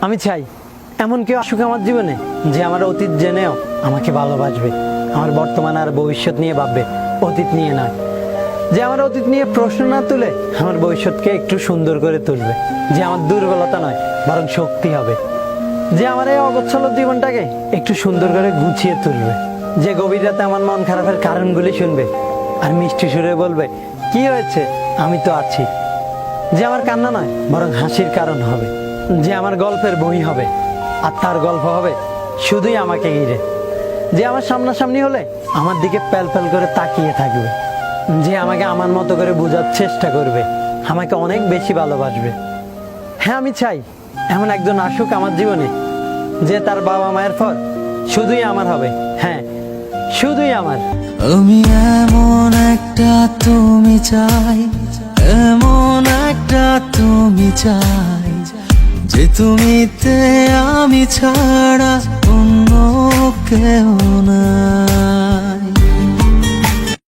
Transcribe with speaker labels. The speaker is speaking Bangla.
Speaker 1: আমি চাই এমন কেউ আসুক আমার জীবনে যে আমার অতীত জেনেও আমাকে ভালোবাসবে, আমার বর্তমান আর ভবিষ্যৎ নিয়ে ভাববে, অতীত নিয়ে নয়। যে আমার অতীত নিয়ে প্রশ্ন না তুলে আমার ভবিষ্যৎকে একটু সুন্দর করে তুলবে, যে আমার দুর্বলতা নয় বরং শক্তি হবে, যে আমার এই অগোছালো জীবনটাকে একটু সুন্দর করে গুছিয়ে তুলবে, যে গভীর রাতে আমার মন খারাপের কারণগুলি শুনবে আর মিষ্টি সুরে বলবে কি হয়েছে, আমি তো আছি। যে আমার কান্না নয় বরং হাসির কারণ হবে, যে আমার গল্পের বই হবে আর তার গল্প হবে শুধুই আমাকে ঘিরে, যে আমার সামনাসামনি হলে আমার দিকে প্যাল প্যাল করে তাকিয়ে থাকবে, যে আমাকে আমার মতো করে বোঝার চেষ্টা করবে, আমাকে অনেক বেশি ভালোবাসবে। হ্যাঁ, আমি চাই এমন একজন আসুক আমার জীবনে যে তার বাবা মায়ের পর শুধুই আমার হবে, হ্যাঁ শুধুই আমার।
Speaker 2: আমি এমন একটা তুমি চাই, এমন একটা তুমি চাই, যে তুমিতে আমি ছাড়া অন্য কেউ না।